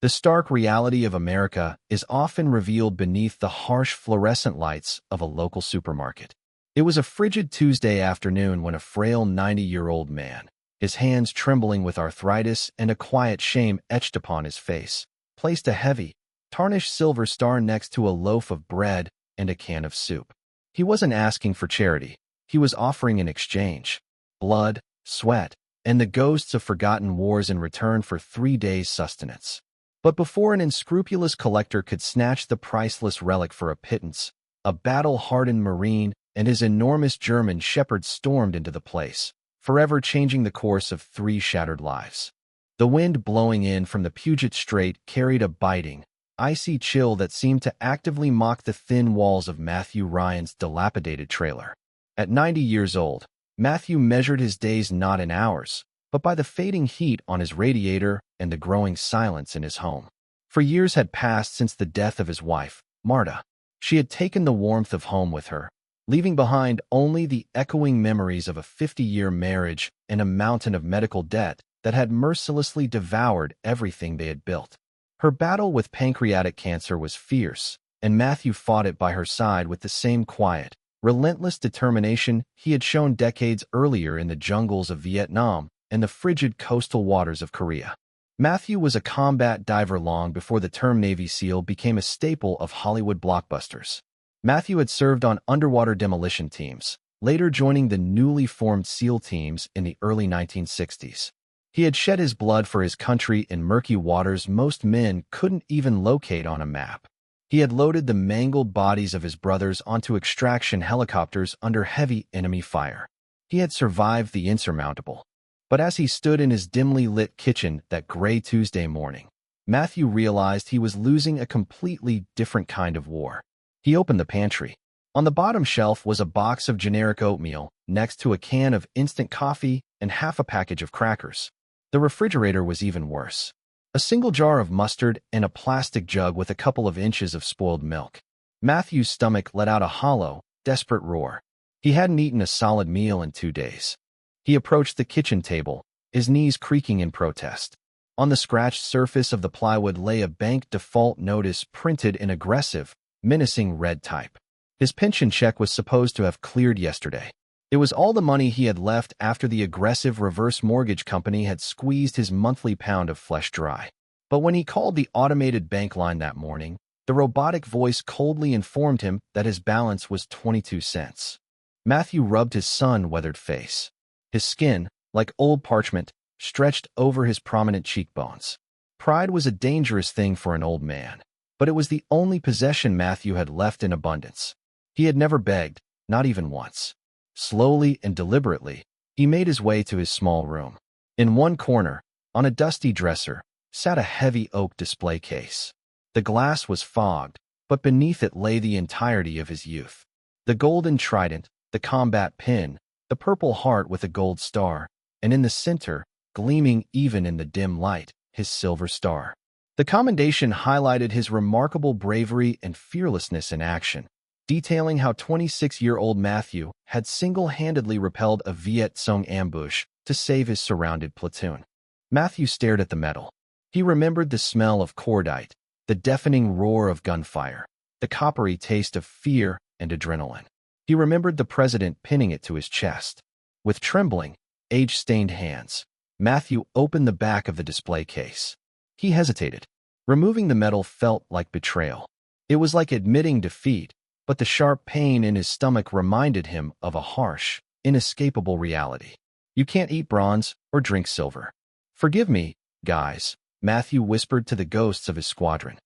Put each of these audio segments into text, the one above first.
The stark reality of America is often revealed beneath the harsh fluorescent lights of a local supermarket. It was a frigid Tuesday afternoon when a frail 90-year-old man, his hands trembling with arthritis and a quiet shame etched upon his face, placed a heavy, tarnished silver star next to a loaf of bread and a can of soup. He wasn't asking for charity. He was offering an exchange: blood, sweat, and the ghosts of forgotten wars in return for 3 days' sustenance. But before an unscrupulous collector could snatch the priceless relic for a pittance, a battle-hardened Marine and his enormous German shepherd stormed into the place, forever changing the course of 3 shattered lives. The wind blowing in from the Puget Strait carried a biting, icy chill that seemed to actively mock the thin walls of Matthew Ryan's dilapidated trailer. At 90 years old, Matthew measured his days not in hours, but by the fading heat on his radiator and the growing silence in his home. For years had passed since the death of his wife, Marta. She had taken the warmth of home with her, leaving behind only the echoing memories of a 50-year marriage and a mountain of medical debt that had mercilessly devoured everything they had built. Her battle with pancreatic cancer was fierce, and Matthew fought it by her side with the same quiet, relentless determination he had shown decades earlier in the jungles of Vietnam and the frigid coastal waters of Korea. Matthew was a combat diver long before the term Navy SEAL became a staple of Hollywood blockbusters. Matthew had served on underwater demolition teams, later joining the newly formed SEAL teams in the early 1960s. He had shed his blood for his country in murky waters most men couldn't even locate on a map. He had loaded the mangled bodies of his brothers onto extraction helicopters under heavy enemy fire. He had survived the insurmountable. But as he stood in his dimly lit kitchen that gray Tuesday morning, Matthew realized he was losing a completely different kind of war. He opened the pantry. On the bottom shelf was a box of generic oatmeal next to a can of instant coffee and half a package of crackers. The refrigerator was even worse. A single jar of mustard and a plastic jug with a couple of inches of spoiled milk. Matthew's stomach let out a hollow, desperate roar. He hadn't eaten a solid meal in 2 days. He approached the kitchen table, his knees creaking in protest. On the scratched surface of the plywood lay a bank default notice printed in aggressive, menacing red type. His pension check was supposed to have cleared yesterday. It was all the money he had left after the aggressive reverse mortgage company had squeezed his monthly pound of flesh dry. But when he called the automated bank line that morning, the robotic voice coldly informed him that his balance was 22 cents. Matthew rubbed his sun-weathered face. His skin, like old parchment, stretched over his prominent cheekbones. Pride was a dangerous thing for an old man, but it was the only possession Matthew had left in abundance. He had never begged, not even once. Slowly and deliberately, he made his way to his small room. In one corner, on a dusty dresser, sat a heavy oak display case. The glass was fogged, but beneath it lay the entirety of his youth. The golden trident, the combat pin, the purple heart with a gold star, and in the center, gleaming even in the dim light, his silver star. The commendation highlighted his remarkable bravery and fearlessness in action, detailing how 26-year-old Matthew had single-handedly repelled a Viet Cong ambush to save his surrounded platoon. Matthew stared at the medal. He remembered the smell of cordite, the deafening roar of gunfire, the coppery taste of fear and adrenaline. He remembered the president pinning it to his chest. With trembling, age-stained hands, Matthew opened the back of the display case. He hesitated. Removing the medal felt like betrayal. It was like admitting defeat, but the sharp pain in his stomach reminded him of a harsh, inescapable reality. You can't eat bronze or drink silver. Forgive me, guys, Matthew whispered to the ghosts of his squadron.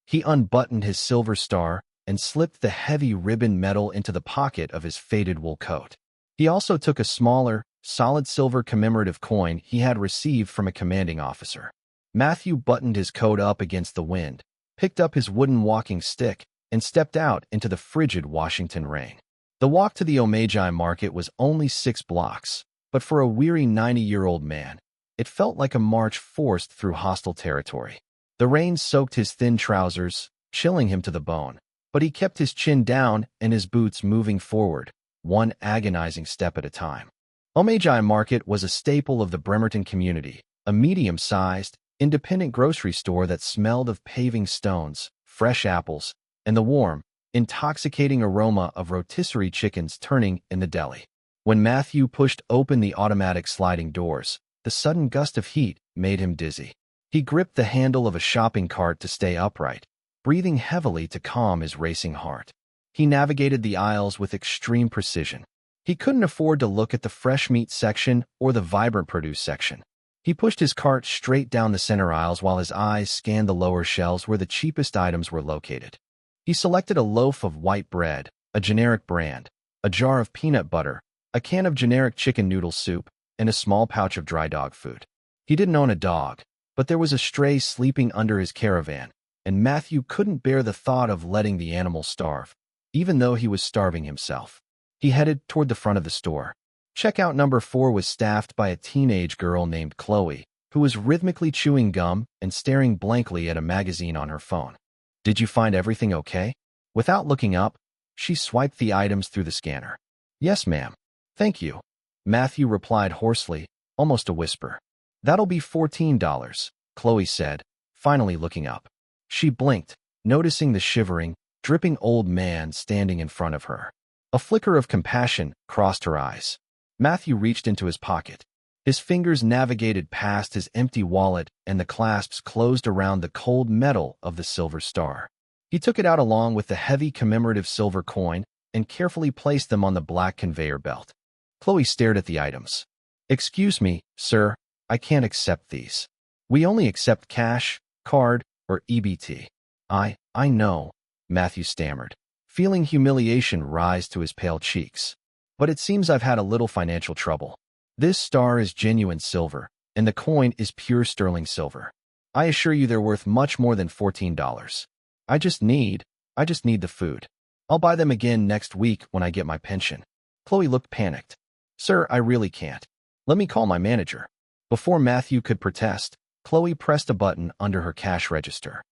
He unbuttoned his silver star and slipped the heavy ribbon medal into the pocket of his faded wool coat. He also took a smaller, solid silver commemorative coin he had received from a commanding officer. Matthew buttoned his coat up against the wind, picked up his wooden walking stick, and stepped out into the frigid Washington rain. The walk to the Omagi market was only 6 blocks, but for a weary 90-year-old man, it felt like a march forced through hostile territory. The rain soaked his thin trousers, chilling him to the bone, but he kept his chin down and his boots moving forward, one agonizing step at a time. Omagi Market was a staple of the Bremerton community, a medium-sized, independent grocery store that smelled of paving stones, fresh apples, and the warm, intoxicating aroma of rotisserie chickens turning in the deli. When Matthew pushed open the automatic sliding doors, the sudden gust of heat made him dizzy. He gripped the handle of a shopping cart to stay upright, breathing heavily to calm his racing heart. He navigated the aisles with extreme precision. He couldn't afford to look at the fresh meat section or the vibrant produce section. He pushed his cart straight down the center aisles while his eyes scanned the lower shelves where the cheapest items were located. He selected a loaf of white bread, a generic brand, a jar of peanut butter, a can of generic chicken noodle soup, and a small pouch of dry dog food. He didn't own a dog, but there was a stray sleeping under his caravan, and Matthew couldn't bear the thought of letting the animal starve, even though he was starving himself. He headed toward the front of the store. Checkout number 4 was staffed by a teenage girl named Chloe, who was rhythmically chewing gum and staring blankly at a magazine on her phone. "Did you find everything okay?" Without looking up, she swiped the items through the scanner. "Yes, ma'am. Thank you," Matthew replied hoarsely, almost a whisper. "That'll be $14, Chloe said, finally looking up. She blinked, noticing the shivering, dripping old man standing in front of her. A flicker of compassion crossed her eyes. Matthew reached into his pocket. His fingers navigated past his empty wallet and the clasps closed around the cold metal of the silver star. He took it out along with the heavy commemorative silver coin and carefully placed them on the black conveyor belt. Chloe stared at the items. "Excuse me, sir, I can't accept these. We only accept cash, card, or EBT. I know," Matthew stammered, feeling humiliation rise to his pale cheeks. "But it seems I've had a little financial trouble. This star is genuine silver, and the coin is pure sterling silver. I assure you they're worth much more than $14. I just need the food. I'll buy them again next week when I get my pension." Chloe looked panicked. "Sir, I really can't. Let me call my manager." Before Matthew could protest, Chloe pressed a button under her cash register.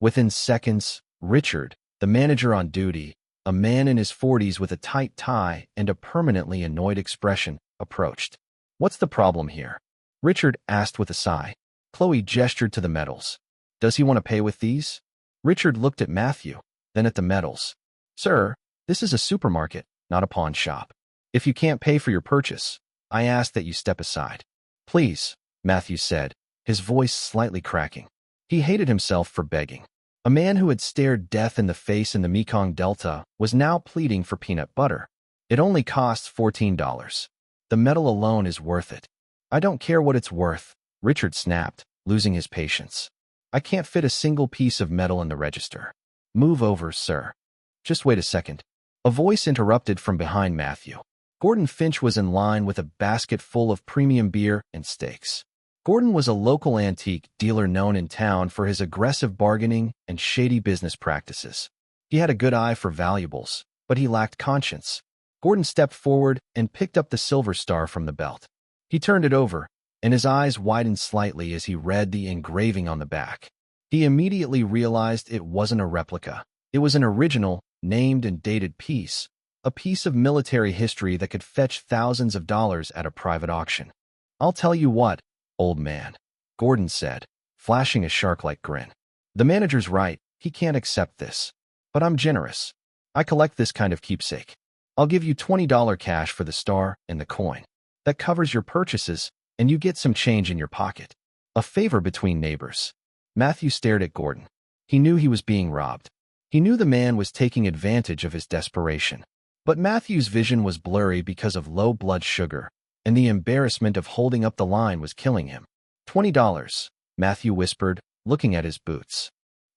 Within seconds, Richard, the manager on duty, a man in his 40s with a tight tie and a permanently annoyed expression, approached. "What's the problem here?" Richard asked with a sigh. Chloe gestured to the medals. "Does he want to pay with these?" Richard looked at Matthew, then at the medals. "Sir, this is a supermarket, not a pawn shop. If you can't pay for your purchase, I ask that you step aside." "Please," Matthew said, his voice slightly cracking. He hated himself for begging. A man who had stared death in the face in the Mekong Delta was now pleading for peanut butter. "It only costs $14. The metal alone is worth it." "I don't care what it's worth," Richard snapped, losing his patience. "I can't fit a single piece of metal in the register." "Move over, sir." "Just wait a second." A voice interrupted from behind Matthew. Gordon Finch was in line with a basket full of premium beer and steaks. Gordon was a local antique dealer known in town for his aggressive bargaining and shady business practices. He had a good eye for valuables, but he lacked conscience. Gordon stepped forward and picked up the silver star from the belt. He turned it over, and his eyes widened slightly as he read the engraving on the back. He immediately realized it wasn't a replica. It was an original, named and dated piece, a piece of military history that could fetch thousands of dollars at a private auction. "I'll tell you what, old man," Gordon said, flashing a shark-like grin. "The manager's right, he can't accept this. But I'm generous. I collect this kind of keepsake. I'll give you $20 cash for the star and the coin. That covers your purchases, and you get some change in your pocket. A favor between neighbors." Matthew stared at Gordon. He knew he was being robbed. He knew the man was taking advantage of his desperation. But Matthew's vision was blurry because of low blood sugar, and the embarrassment of holding up the line was killing him. $20, Matthew whispered, looking at his boots.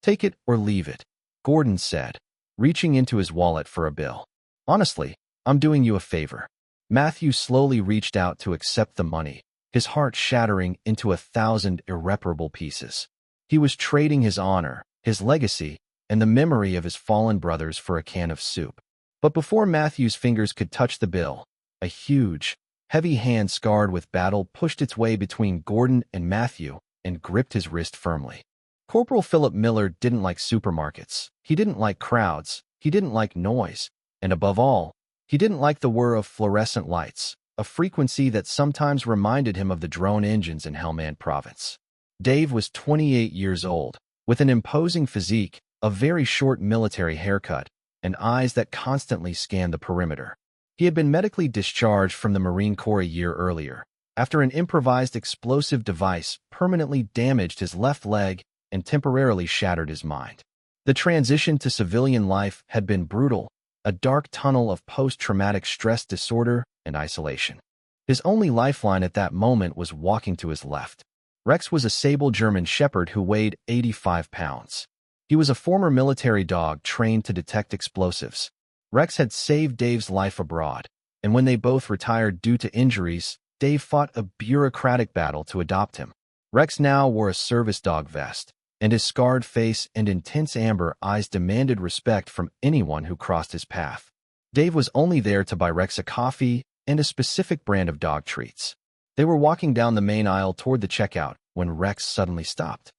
"Take it or leave it," Gordon said, reaching into his wallet for a bill. "Honestly, I'm doing you a favor." Matthew slowly reached out to accept the money, his heart shattering into 1,000 irreparable pieces. He was trading his honor, his legacy, and the memory of his fallen brothers for a can of soup. But before Matthew's fingers could touch the bill, a huge, heavy hand scarred with battle pushed its way between Gordon and Matthew and gripped his wrist firmly. Corporal Philip Miller didn't like supermarkets. He didn't like crowds. He didn't like noise. And above all, he didn't like the whir of fluorescent lights, a frequency that sometimes reminded him of the drone engines in Helmand Province. Dave was 28 years old, with an imposing physique, a very short military haircut, and eyes that constantly scanned the perimeter. He had been medically discharged from the Marine Corps a year earlier, after an improvised explosive device permanently damaged his left leg and temporarily shattered his mind. The transition to civilian life had been brutal, a dark tunnel of post-traumatic stress disorder and isolation. His only lifeline at that moment was walking to his left. Rex was a sable German shepherd who weighed 85 pounds. He was a former military dog trained to detect explosives. Rex had saved Dave's life abroad, and when they both retired due to injuries, Dave fought a bureaucratic battle to adopt him. Rex now wore a service dog vest, and his scarred face and intense amber eyes demanded respect from anyone who crossed his path. Dave was only there to buy Rex a coffee and a specific brand of dog treats. They were walking down the main aisle toward the checkout when Rex suddenly stopped.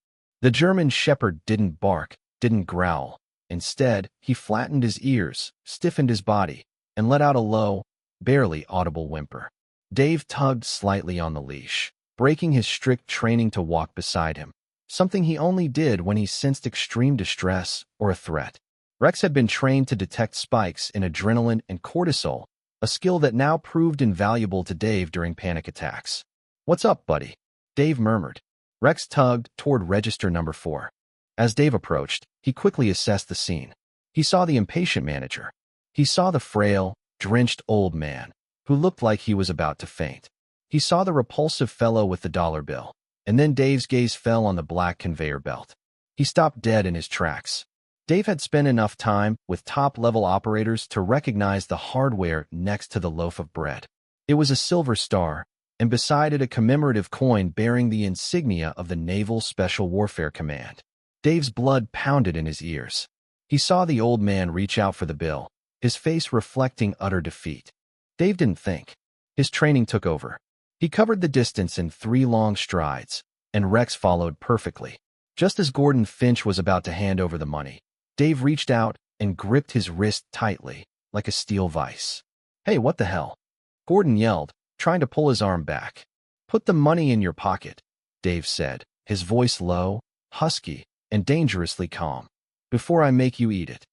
The German shepherd didn't bark, didn't growl. Instead, he flattened his ears, stiffened his body, and let out a low, barely audible whimper. Dave tugged slightly on the leash, breaking his strict training to walk beside him, something he only did when he sensed extreme distress or a threat. Rex had been trained to detect spikes in adrenaline and cortisol, a skill that now proved invaluable to Dave during panic attacks. "What's up, buddy?" Dave murmured. Rex tugged toward register number 4. As Dave approached, he quickly assessed the scene. He saw the impatient manager. He saw the frail, drenched old man, who looked like he was about to faint. He saw the repulsive fellow with the dollar bill, and then Dave's gaze fell on the black conveyor belt. He stopped dead in his tracks. Dave had spent enough time with top-level operators to recognize the hardware next to the loaf of bread. It was a silver star, and beside it a commemorative coin bearing the insignia of the Naval Special Warfare Command. Dave's blood pounded in his ears. He saw the old man reach out for the bill, his face reflecting utter defeat. Dave didn't think. His training took over. He covered the distance in 3 long strides, and Rex followed perfectly. Just as Gordon Finch was about to hand over the money, Dave reached out and gripped his wrist tightly, like a steel vise. "Hey, what the hell?" Gordon yelled, trying to pull his arm back. "Put the money in your pocket," Dave said, his voice low, husky, and dangerously calm. "Before I make you eat it."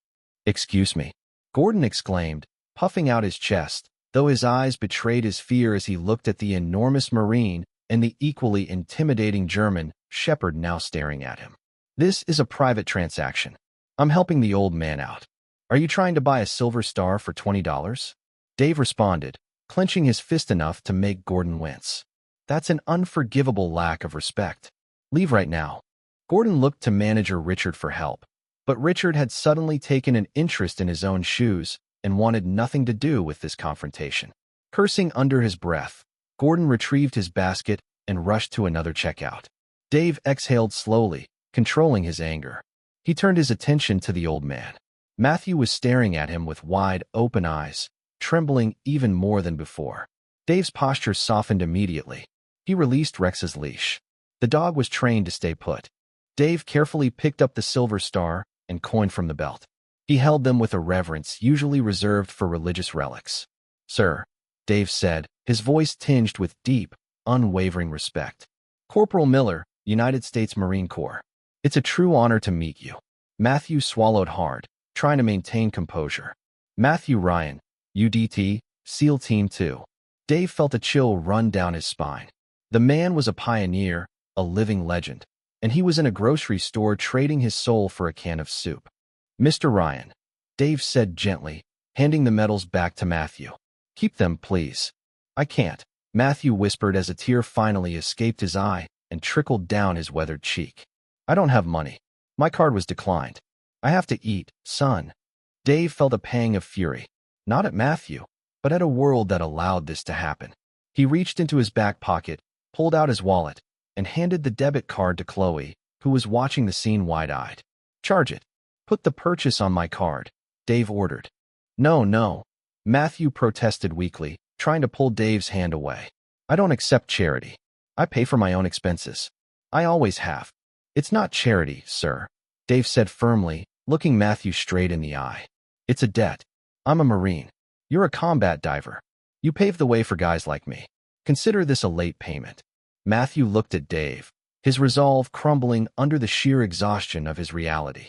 "Excuse me," Gordon exclaimed, puffing out his chest, though his eyes betrayed his fear as he looked at the enormous Marine and the equally intimidating German shepherd now staring at him. "This is a private transaction. I'm helping the old man out. Are you trying to buy a silver star for $20? Dave responded, clenching his fist enough to make Gordon wince. "That's an unforgivable lack of respect. Leave right now." Gordon looked to manager Richard for help, but Richard had suddenly taken an interest in his own shoes and wanted nothing to do with this confrontation. Cursing under his breath, Gordon retrieved his basket and rushed to another checkout. Dave exhaled slowly, controlling his anger. He turned his attention to the old man. Matthew was staring at him with wide, open eyes, trembling even more than before. Dave's posture softened immediately. He released Rex's leash. The dog was trained to stay put. Dave carefully picked up the silver star and coin from the belt. He held them with a reverence usually reserved for religious relics. "Sir," Dave said, his voice tinged with deep, unwavering respect. "Corporal Miller, United States Marine Corps. It's a true honor to meet you." Matthew swallowed hard, trying to maintain composure. "Matthew Ryan, UDT, SEAL Team 2. Dave felt a chill run down his spine. The man was a pioneer, a living legend, and he was in a grocery store trading his soul for a can of soup. "Mr. Ryan," Dave said gently, handing the medals back to Matthew. "Keep them, please." "I can't," Matthew whispered as a tear finally escaped his eye and trickled down his weathered cheek. "I don't have money. My card was declined. I have to eat, son." Dave felt a pang of fury, not at Matthew, but at a world that allowed this to happen. He reached into his back pocket, pulled out his wallet, and handed the debit card to Chloe, who was watching the scene wide-eyed. "Charge it. Put the purchase on my card," Dave ordered. No, Matthew protested weakly, trying to pull Dave's hand away. "I don't accept charity. I pay for my own expenses. I always have." "It's not charity, sir," Dave said firmly, looking Matthew straight in the eye. "It's a debt. I'm a Marine. You're a combat diver. You paved the way for guys like me. Consider this a late payment." Matthew looked at Dave, his resolve crumbling under the sheer exhaustion of his reality.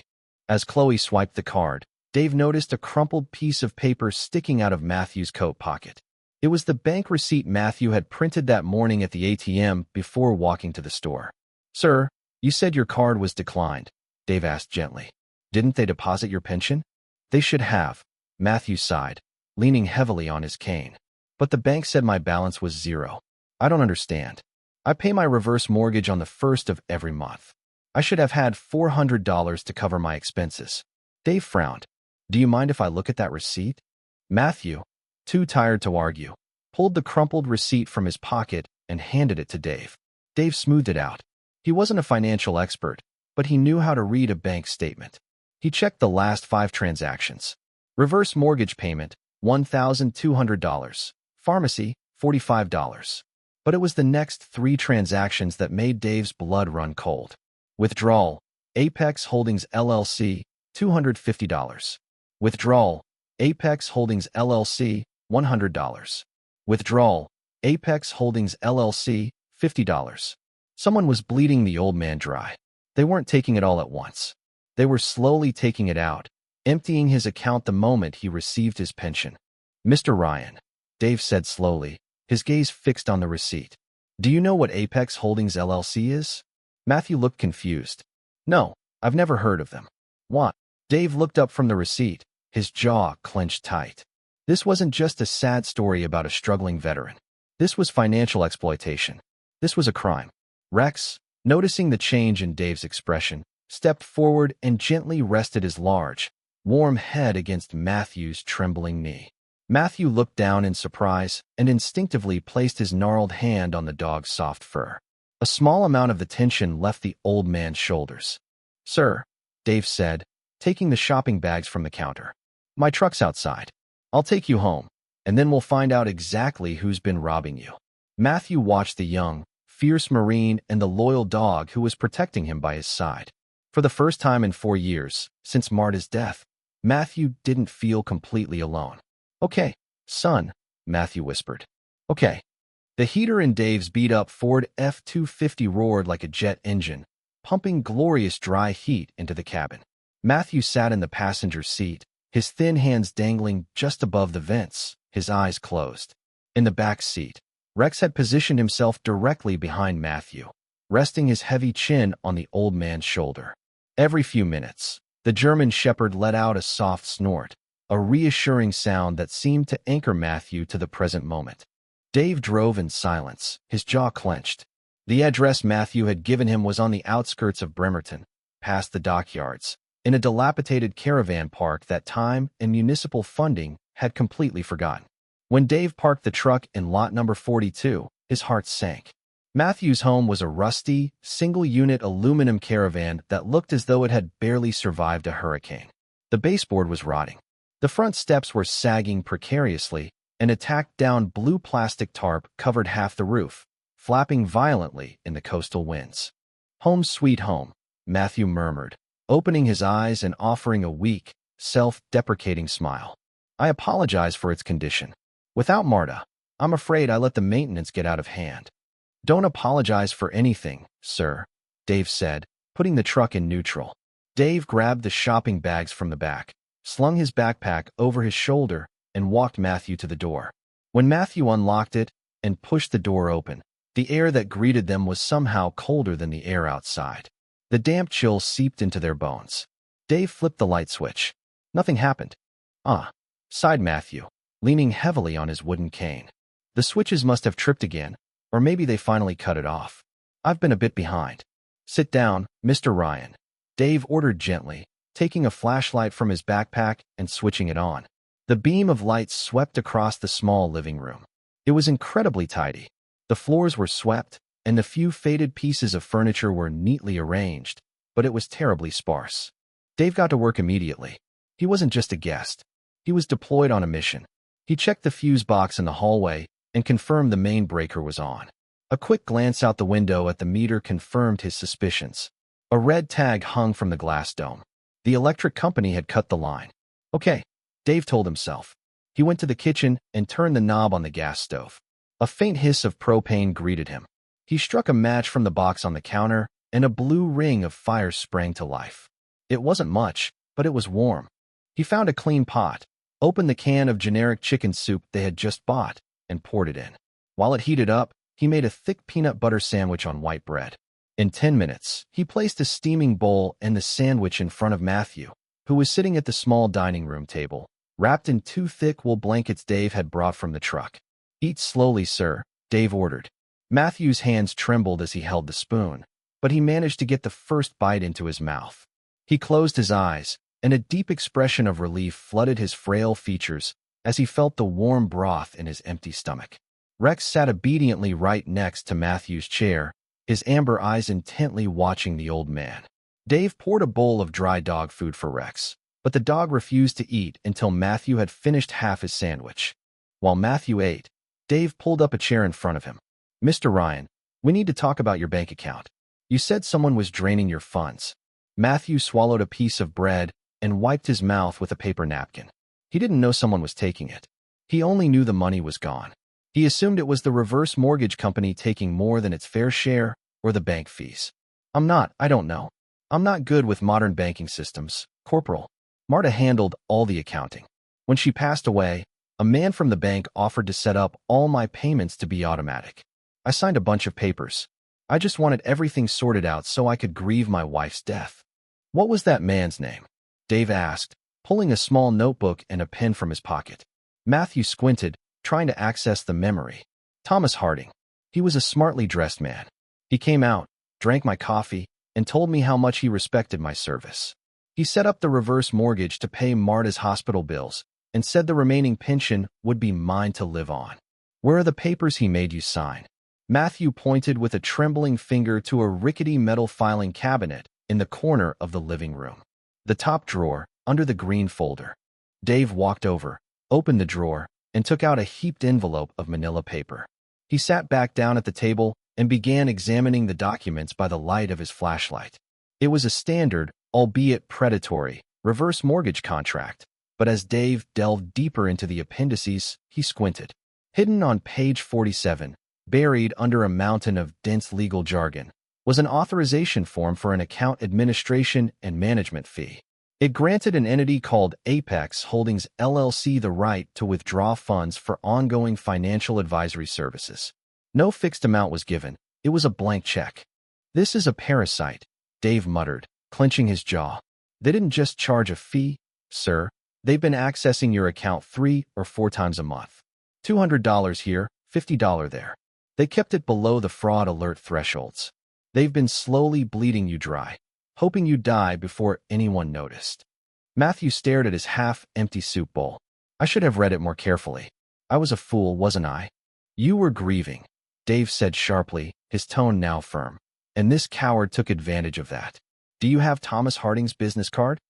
As Chloe swiped the card, Dave noticed a crumpled piece of paper sticking out of Matthew's coat pocket. It was the bank receipt Matthew had printed that morning at the ATM before walking to the store. "Sir, you said your card was declined," Dave asked gently. "Didn't they deposit your pension?" "They should have," Matthew sighed, leaning heavily on his cane. "But the bank said my balance was zero. I don't understand. I pay my reverse mortgage on the first of every month. I should have had $400 to cover my expenses." Dave frowned. "Do you mind if I look at that receipt?" Matthew, too tired to argue, pulled the crumpled receipt from his pocket and handed it to Dave. Dave smoothed it out. He wasn't a financial expert, but he knew how to read a bank statement. He checked the last 5 transactions. Reverse mortgage payment, $1,200. Pharmacy, $45. But it was the next 3 transactions that made Dave's blood run cold. Withdrawal, Apex Holdings LLC, $250. Withdrawal, Apex Holdings LLC, $100. Withdrawal, Apex Holdings LLC, $50. Someone was bleeding the old man dry. They weren't taking it all at once. They were slowly taking it out, emptying his account the moment he received his pension. "Mr. Ryan," Dave said slowly, his gaze fixed on the receipt. "Do you know what Apex Holdings LLC is?" Matthew looked confused. "No, I've never heard of them." "What?" Dave looked up from the receipt, his jaw clenched tight. This wasn't just a sad story about a struggling veteran. This was financial exploitation. This was a crime. Rex, noticing the change in Dave's expression, stepped forward and gently rested his large, warm head against Matthew's trembling knee. Matthew looked down in surprise and instinctively placed his gnarled hand on the dog's soft fur. A small amount of the tension left the old man's shoulders. "Sir," Dave said, taking the shopping bags from the counter. "My truck's outside. I'll take you home, and then we'll find out exactly who's been robbing you." Matthew watched the young, fierce Marine and the loyal dog who was protecting him by his side. For the first time in 4 years, since Marta's death, Matthew didn't feel completely alone. "Okay, son," Matthew whispered. "Okay." The heater in Dave's beat-up Ford F-250 roared like a jet engine, pumping glorious dry heat into the cabin. Matthew sat in the passenger seat, his thin hands dangling just above the vents, his eyes closed. In the back seat, Rex had positioned himself directly behind Matthew, resting his heavy chin on the old man's shoulder. Every few minutes, the German shepherd let out a soft snort, a reassuring sound that seemed to anchor Matthew to the present moment. Dave drove in silence, his jaw clenched. The address Matthew had given him was on the outskirts of Bremerton, past the dockyards, in a dilapidated caravan park that time and municipal funding had completely forgotten. When Dave parked the truck in lot number 42, his heart sank. Matthew's home was a rusty, single-unit aluminum caravan that looked as though it had barely survived a hurricane. The baseboard was rotting. The front steps were sagging precariously, and a tacked-down blue plastic tarp covered half the roof, flapping violently in the coastal winds. "Home sweet home," Matthew murmured, opening his eyes and offering a weak, self-deprecating smile. "I apologize for its condition. Without Marta, I'm afraid I let the maintenance get out of hand." "Don't apologize for anything, sir," Dave said, putting the truck in neutral. Dave grabbed the shopping bags from the back, slung his backpack over his shoulder, and walked Matthew to the door. When Matthew unlocked it and pushed the door open, the air that greeted them was somehow colder than the air outside. The damp chill seeped into their bones. Dave flipped the light switch. Nothing happened. "Ah," sighed Matthew, leaning heavily on his wooden cane. "The switches must have tripped again, or maybe they finally cut it off. I've been a bit behind." "Sit down, Mr. Ryan," Dave ordered gently, taking a flashlight from his backpack and switching it on. The beam of light swept across the small living room. It was incredibly tidy. The floors were swept, and the few faded pieces of furniture were neatly arranged, but it was terribly sparse. Dave got to work immediately. He wasn't just a guest. He was deployed on a mission. He checked the fuse box in the hallway and confirmed the main breaker was on. A quick glance out the window at the meter confirmed his suspicions. A red tag hung from the glass dome. The electric company had cut the line. "Okay," Dave told himself. He went to the kitchen and turned the knob on the gas stove. A faint hiss of propane greeted him. He struck a match from the box on the counter, and a blue ring of fire sprang to life. It wasn't much, but it was warm. He found a clean pot, opened the can of generic chicken soup they had just bought, and poured it in. While it heated up, he made a thick peanut butter sandwich on white bread. In 10 minutes, he placed a steaming bowl and the sandwich in front of Matthew, who was sitting at the small dining room table, wrapped in 2 thick wool blankets Dave had brought from the truck. "Eat slowly, sir," Dave ordered. Matthew's hands trembled as he held the spoon, but he managed to get the first bite into his mouth. He closed his eyes, and a deep expression of relief flooded his frail features as he felt the warm broth in his empty stomach. Rex sat obediently right next to Matthew's chair, his amber eyes intently watching the old man. Dave poured a bowl of dry dog food for Rex, but the dog refused to eat until Matthew had finished half his sandwich. While Matthew ate, Dave pulled up a chair in front of him. "Mr. Ryan, we need to talk about your bank account. You said someone was draining your funds." Matthew swallowed a piece of bread and wiped his mouth with a paper napkin. He didn't know someone was taking it. He only knew the money was gone. He assumed it was the reverse mortgage company taking more than its fair share or the bank fees. I don't know. I'm not good with modern banking systems, Corporal." Marta handled all the accounting. When she passed away, a man from the bank offered to set up all my payments to be automatic. I signed a bunch of papers. I just wanted everything sorted out so I could grieve my wife's death. "What was that man's name?" Dave asked, pulling a small notebook and a pen from his pocket. Matthew squinted, trying to access the memory. "Thomas Harding. He was a smartly dressed man. He came out, drank my coffee, and told me how much he respected my service. He set up the reverse mortgage to pay Marta's hospital bills and said the remaining pension would be mine to live on." "Where are the papers he made you sign?" Matthew pointed with a trembling finger to a rickety metal filing cabinet in the corner of the living room. "The top drawer, under the green folder." Dave walked over, opened the drawer, and took out a heaped envelope of manila paper. He sat back down at the table and began examining the documents by the light of his flashlight. It was a standard, albeit predatory, reverse mortgage contract, but as Dave delved deeper into the appendices, he squinted. Hidden on page 47, buried under a mountain of dense legal jargon, was an authorization form for an account administration and management fee. It granted an entity called Apex Holdings LLC the right to withdraw funds for ongoing financial advisory services. No fixed amount was given. It was a blank check. "This is a parasite," Dave muttered, clenching his jaw. "They didn't just charge a fee, sir. They've been accessing your account 3 or 4 times a month. $200 here, $50 there. They kept it below the fraud alert thresholds. They've been slowly bleeding you dry, hoping you'd die before anyone noticed." Matthew stared at his half-empty soup bowl. "I should have read it more carefully. I was a fool, wasn't I?" "You were grieving," Dave said sharply, his tone now firm. "And this coward took advantage of that. Do you have Thomas Harding's business card?"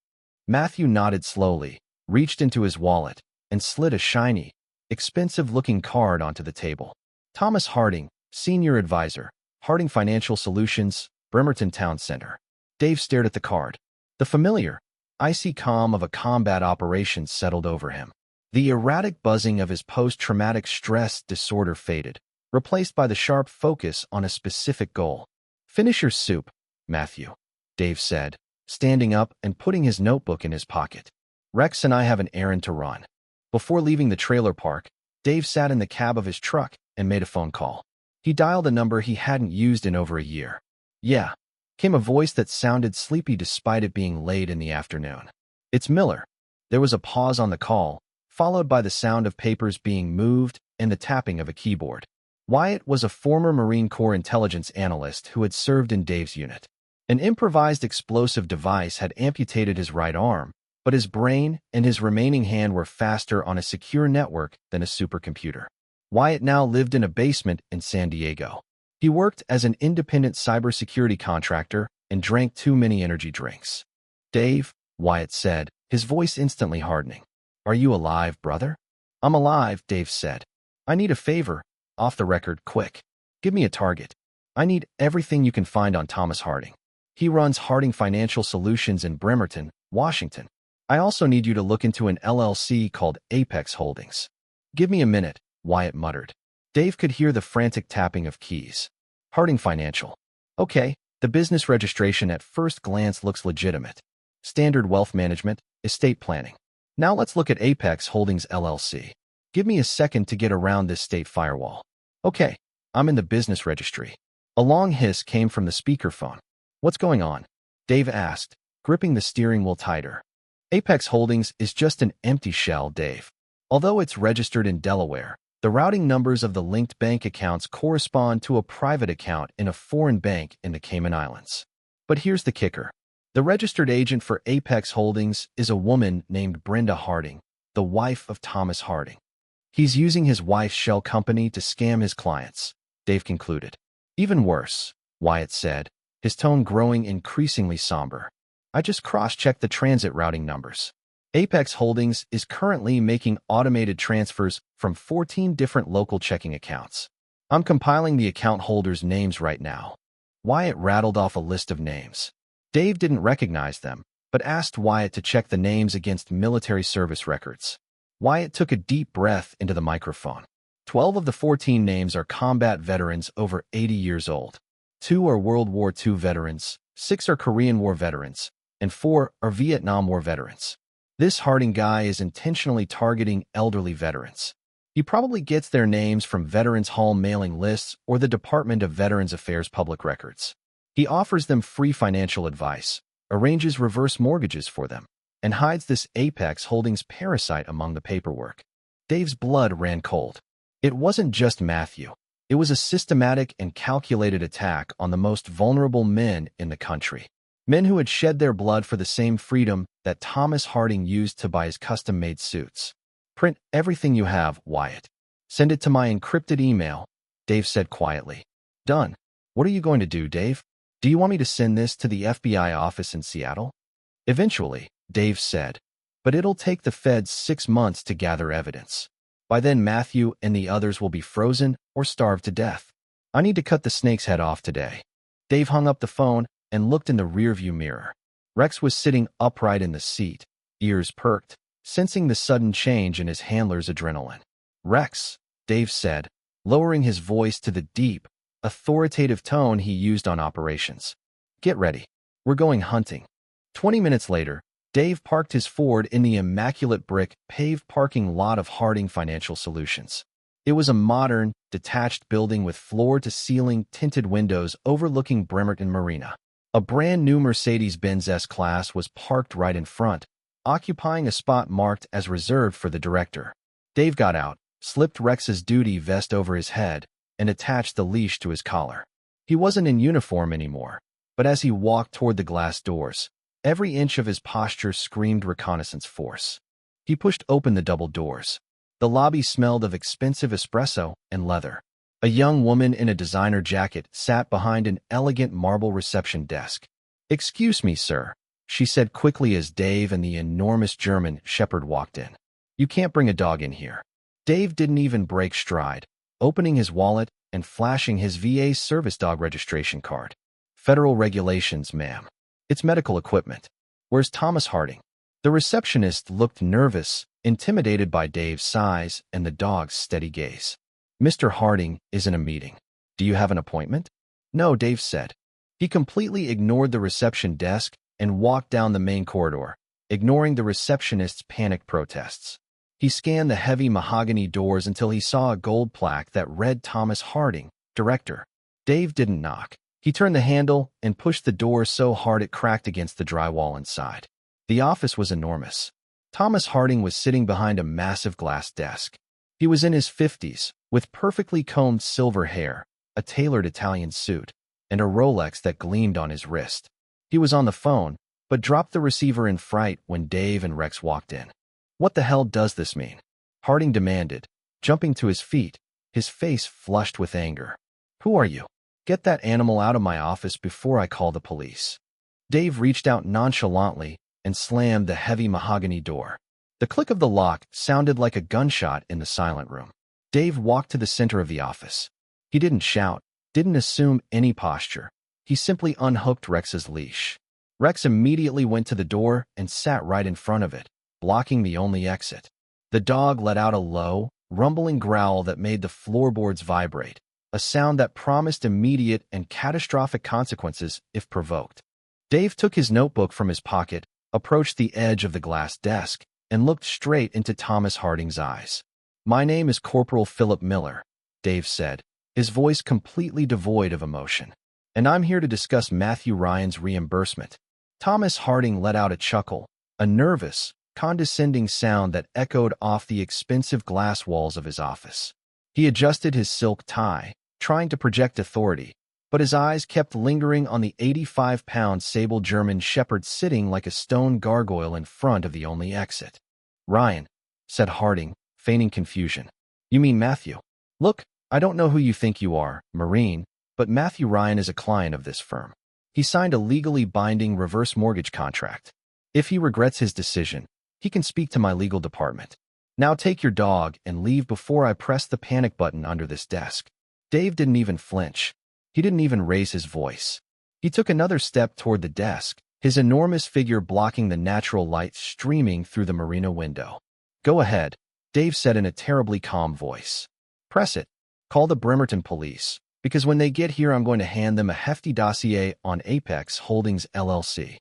Matthew nodded slowly, reached into his wallet, and slid a shiny, expensive-looking card onto the table. "Thomas Harding, Senior Advisor, Harding Financial Solutions, Bremerton Town Center." Dave stared at the card. The familiar, icy calm of a combat operation settled over him. The erratic buzzing of his post-traumatic stress disorder faded, replaced by the sharp focus on a specific goal. "Finish your soup, Matthew," Dave said, standing up and putting his notebook in his pocket. "Rex and I have an errand to run." Before leaving the trailer park, Dave sat in the cab of his truck and made a phone call. He dialed a number he hadn't used in over a year. "Yeah," came a voice that sounded sleepy despite it being late in the afternoon. "It's Miller." There was a pause on the call, followed by the sound of papers being moved and the tapping of a keyboard. Wyatt was a former Marine Corps intelligence analyst who had served in Dave's unit. An improvised explosive device had amputated his right arm, but his brain and his remaining hand were faster on a secure network than a supercomputer. Wyatt now lived in a basement in San Diego. He worked as an independent cybersecurity contractor and drank too many energy drinks. "Dave," Wyatt said, his voice instantly hardening. "Are you alive, brother?" "I'm alive," Dave said. "I need a favor, off the record, quick. Give me a target. I need everything you can find on Thomas Harding. He runs Harding Financial Solutions in Bremerton, Washington. I also need you to look into an LLC called Apex Holdings." "Give me a minute," Wyatt muttered. Dave could hear the frantic tapping of keys. Harding Financial. Okay, the business registration at first glance looks legitimate. Standard wealth management, estate planning. Now let's look at Apex Holdings LLC. Give me a second to get around this state firewall. Okay, I'm in the business registry. A long hiss came from the speakerphone. What's going on? Dave asked, gripping the steering wheel tighter. Apex Holdings is just an empty shell, Dave. Although it's registered in Delaware, the routing numbers of the linked bank accounts correspond to a private account in a foreign bank in the Cayman Islands. But here's the kicker. The registered agent for Apex Holdings is a woman named Brenda Harding, the wife of Thomas Harding. He's using his wife's shell company to scam his clients, Dave concluded. Even worse, Wyatt said, his tone growing increasingly somber. I just cross-checked the transit routing numbers. Apex Holdings is currently making automated transfers from 14 different local checking accounts. I'm compiling the account holders' names right now. Wyatt rattled off a list of names. Dave didn't recognize them, but asked Wyatt to check the names against military service records. Wyatt took a deep breath into the microphone. 12 of the 14 names are combat veterans over 80 years old. 2 are World War II veterans, 6 are Korean War veterans, and 4 are Vietnam War veterans. This Harding guy is intentionally targeting elderly veterans. He probably gets their names from Veterans Hall mailing lists or the Department of Veterans Affairs public records. He offers them free financial advice, arranges reverse mortgages for them, and hides this Apex Holdings parasite among the paperwork. Dave's blood ran cold. It wasn't just Matthew. It was a systematic and calculated attack on the most vulnerable men in the country. Men who had shed their blood for the same freedom that Thomas Harding used to buy his custom-made suits. Print everything you have, Wyatt. Send it to my encrypted email, Dave said quietly. Done. What are you going to do, Dave? Do you want me to send this to the FBI office in Seattle? Eventually, Dave said, but it'll take the feds 6 months to gather evidence. By then, Matthew and the others will be frozen or starved to death. I need to cut the snake's head off today. Dave hung up the phone and looked in the rearview mirror. Rex was sitting upright in the seat, ears perked, sensing the sudden change in his handler's adrenaline. Rex, Dave said, lowering his voice to the deep, authoritative tone he used on operations. Get ready. We're going hunting. 20 minutes later, Dave parked his Ford in the immaculate brick paved parking lot of Harding Financial Solutions. It was a modern, detached building with floor-to-ceiling tinted windows overlooking Bremerton Marina. A brand-new Mercedes-Benz S-Class was parked right in front, occupying a spot marked as reserved for the director. Dave got out, slipped Rex's duty vest over his head, and attached the leash to his collar. He wasn't in uniform anymore, but as he walked toward the glass doors, every inch of his posture screamed reconnaissance force. He pushed open the double doors. The lobby smelled of expensive espresso and leather. A young woman in a designer jacket sat behind an elegant marble reception desk. Excuse me, sir, she said quickly as Dave and the enormous German shepherd walked in. You can't bring a dog in here. Dave didn't even break stride, opening his wallet and flashing his VA service dog registration card. Federal regulations, ma'am. It's medical equipment. Where's Thomas Harding? The receptionist looked nervous, intimidated by Dave's size and the dog's steady gaze. Mr. Harding is in a meeting. Do you have an appointment? No, Dave said. He completely ignored the reception desk and walked down the main corridor, ignoring the receptionist's panicked protests. He scanned the heavy mahogany doors until he saw a gold plaque that read Thomas Harding, Director. Dave didn't knock. He turned the handle and pushed the door so hard it cracked against the drywall inside. The office was enormous. Thomas Harding was sitting behind a massive glass desk. He was in his 50s, with perfectly combed silver hair, a tailored Italian suit, and a Rolex that gleamed on his wrist. He was on the phone, but dropped the receiver in fright when Dave and Rex walked in. What the hell does this mean? Harding demanded, jumping to his feet, his face flushed with anger. Who are you? Get that animal out of my office before I call the police. Dave reached out nonchalantly and slammed the heavy mahogany door. The click of the lock sounded like a gunshot in the silent room. Dave walked to the center of the office. He didn't shout, didn't assume any posture. He simply unhooked Rex's leash. Rex immediately went to the door and sat right in front of it, blocking the only exit. The dog let out a low, rumbling growl that made the floorboards vibrate, a sound that promised immediate and catastrophic consequences if provoked. Dave took his notebook from his pocket, approached the edge of the glass desk, and looked straight into Thomas Harding's eyes. "My name is Corporal Philip Miller," Dave said, his voice completely devoid of emotion. "And I'm here to discuss Matthew Ryan's reimbursement." Thomas Harding let out a chuckle, a nervous, condescending sound that echoed off the expensive glass walls of his office. He adjusted his silk tie, trying to project authority, but his eyes kept lingering on the 85-pound sable German shepherd sitting like a stone gargoyle in front of the only exit. "Ryan," said Harding, feigning confusion. "You mean Matthew? Look, I don't know who you think you are, Marine, but Matthew Ryan is a client of this firm. He signed a legally binding reverse mortgage contract. If he regrets his decision, he can speak to my legal department. Now take your dog and leave before I press the panic button under this desk." Dave didn't even flinch. He didn't even raise his voice. He took another step toward the desk, his enormous figure blocking the natural light streaming through the merino window. "Go ahead," Dave said in a terribly calm voice. "Press it. Call the Bremerton police, because when they get here I'm going to hand them a hefty dossier on Apex Holdings LLC.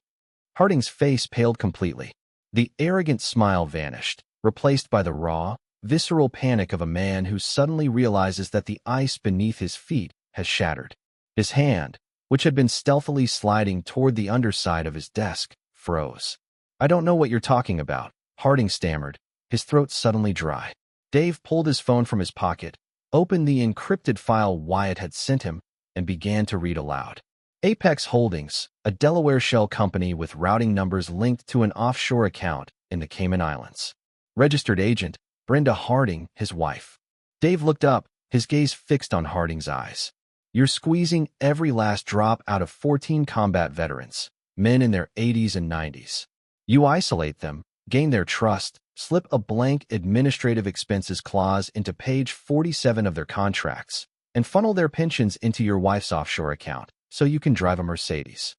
Harding's face paled completely. The arrogant smile vanished, replaced by the raw, visceral panic of a man who suddenly realizes that the ice beneath his feet has shattered. His hand, which had been stealthily sliding toward the underside of his desk, froze. "I don't know what you're talking about," Harding stammered, his throat suddenly dry. Dave pulled his phone from his pocket, opened the encrypted file Wyatt had sent him, and began to read aloud. "Apex Holdings, a Delaware shell company with routing numbers linked to an offshore account in the Cayman Islands. Registered agent, Brenda Harding, his wife." Dave looked up, his gaze fixed on Harding's eyes. "You're squeezing every last drop out of 14 combat veterans, men in their 80s and 90s. You isolate them, gain their trust, slip a blank administrative expenses clause into page 47 of their contracts, and funnel their pensions into your wife's offshore account so you can drive a Mercedes."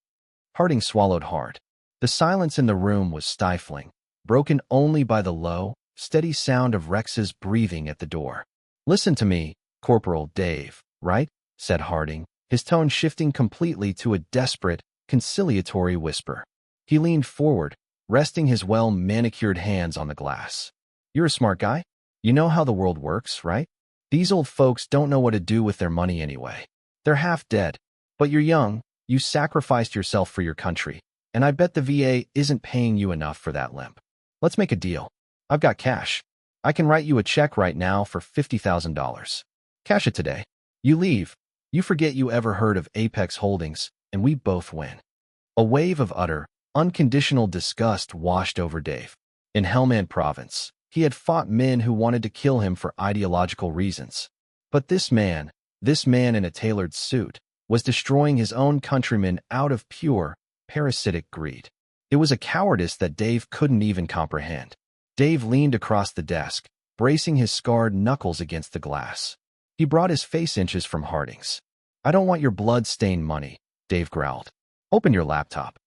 Harding swallowed hard. The silence in the room was stifling, broken only by the low, steady sound of Rex's breathing at the door. "Listen to me, Corporal Dave, right?" said Harding, his tone shifting completely to a desperate, conciliatory whisper. He leaned forward, resting his well-manicured hands on the glass. "You're a smart guy. You know how the world works, right? These old folks don't know what to do with their money anyway. They're half dead. But you're young, you sacrificed yourself for your country, and I bet the VA isn't paying you enough for that limp. Let's make a deal. I've got cash. I can write you a check right now for $50,000. Cash it today. You leave. You forget you ever heard of Apex Holdings, and we both win." A wave of utter, unconditional disgust washed over Dave. In Helmand Province, he had fought men who wanted to kill him for ideological reasons. But this man in a tailored suit, was destroying his own countrymen out of pure, parasitic greed. It was a cowardice that Dave couldn't even comprehend. Dave leaned across the desk, bracing his scarred knuckles against the glass. He brought his face inches from Harding's. "I don't want your blood-stained money," Dave growled. "Open your laptop."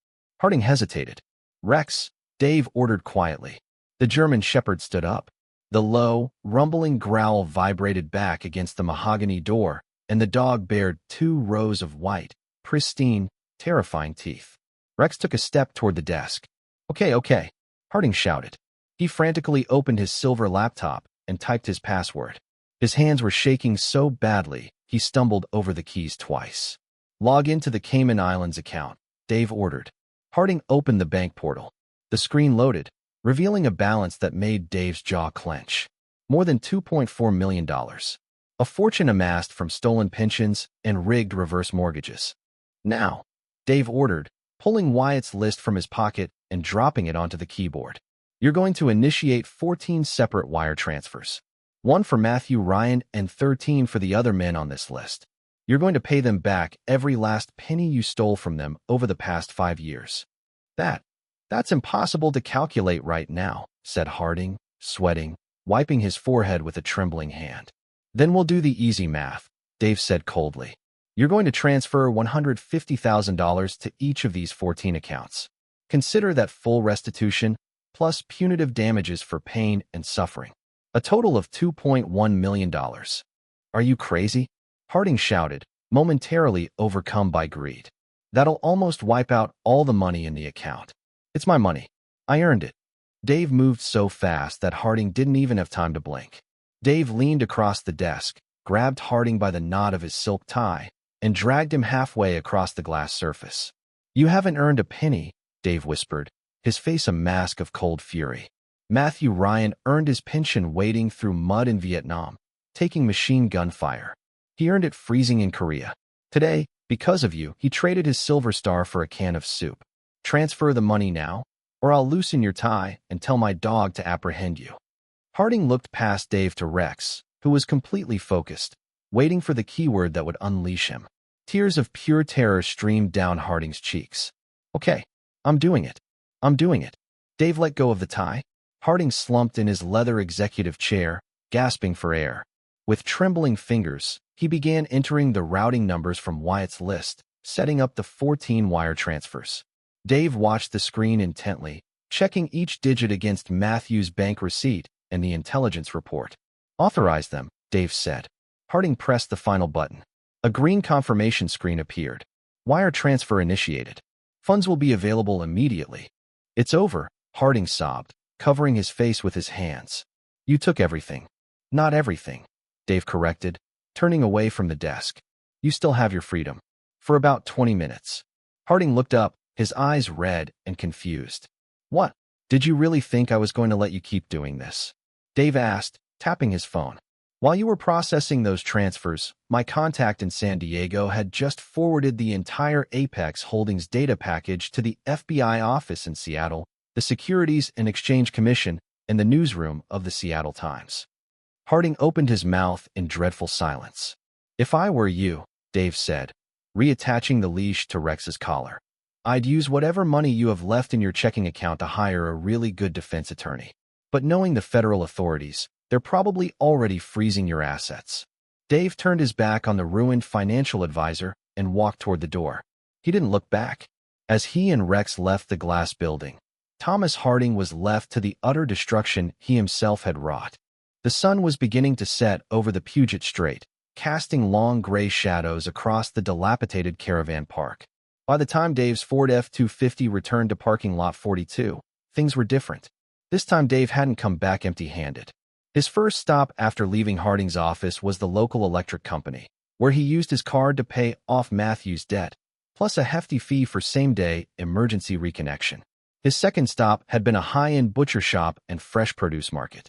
Harding hesitated. "Rex," Dave ordered quietly. The German shepherd stood up. The low, rumbling growl vibrated back against the mahogany door, and the dog bared 2 rows of white, pristine, terrifying teeth. Rex took a step toward the desk. Okay, Harding shouted. He frantically opened his silver laptop and typed his password. His hands were shaking so badly, he stumbled over the keys twice. "Log into the Cayman Islands account," Dave ordered. Harding opened the bank portal. The screen loaded, revealing a balance that made Dave's jaw clench. More than $2.4 million. A fortune amassed from stolen pensions and rigged reverse mortgages. "Now," Dave ordered, pulling Wyatt's list from his pocket and dropping it onto the keyboard. "You're going to initiate 14 separate wire transfers. 1 for Matthew Ryan and 13 for the other men on this list. You're going to pay them back every last penny you stole from them over the past 5 years." That's impossible to calculate right now," said Harding, sweating, wiping his forehead with a trembling hand. "Then we'll do the easy math," Dave said coldly. "You're going to transfer $150,000 to each of these 14 accounts. Consider that full restitution, plus punitive damages for pain and suffering. A total of $2.1 million. Are you crazy?" Harding shouted, momentarily overcome by greed. That'll almost wipe out all the money in the account. It's my money. I earned it. Dave moved so fast that Harding didn't even have time to blink. Dave leaned across the desk, grabbed Harding by the knot of his silk tie, and dragged him halfway across the glass surface. You haven't earned a penny, Dave whispered, his face a mask of cold fury. Matthew Ryan earned his pension wading through mud in Vietnam, taking machine gun fire. He earned it freezing in Korea. Today, because of you, he traded his silver star for a can of soup. Transfer the money now, or I'll loosen your tie and tell my dog to apprehend you. Harding looked past Dave to Rex, who was completely focused, waiting for the keyword that would unleash him. Tears of pure terror streamed down Harding's cheeks. Okay, I'm doing it. I'm doing it. Dave let go of the tie. Harding slumped in his leather executive chair, gasping for air. With trembling fingers, he began entering the routing numbers from Wyatt's list, setting up the 14 wire transfers. Dave watched the screen intently, checking each digit against Matthew's bank receipt and the intelligence report. Authorize them, Dave said. Harding pressed the final button. A green confirmation screen appeared. Wire transfer initiated. Funds will be available immediately. It's over, Harding sobbed, covering his face with his hands. You took everything. Not everything, Dave corrected, turning away from the desk. You still have your freedom. For about 20 minutes. Harding looked up, his eyes red and confused. What? Did you really think I was going to let you keep doing this? Dave asked, tapping his phone. While you were processing those transfers, my contact in San Diego had just forwarded the entire Apex Holdings data package to the FBI office in Seattle, the Securities and Exchange Commission, and the newsroom of the Seattle Times. Harding opened his mouth in dreadful silence. If I were you, Dave said, reattaching the leash to Rex's collar, I'd use whatever money you have left in your checking account to hire a really good defense attorney. But knowing the federal authorities, they're probably already freezing your assets. Dave turned his back on the ruined financial advisor and walked toward the door. He didn't look back. As he and Rex left the glass building, Thomas Harding was left to the utter destruction he himself had wrought. The sun was beginning to set over the Puget Strait, casting long gray shadows across the dilapidated caravan park. By the time Dave's Ford F-250 returned to parking lot 42, things were different. This time Dave hadn't come back empty-handed. His first stop after leaving Harding's office was the local electric company, where he used his card to pay off Matthew's debt, plus a hefty fee for same-day emergency reconnection. His second stop had been a high-end butcher shop and fresh produce market.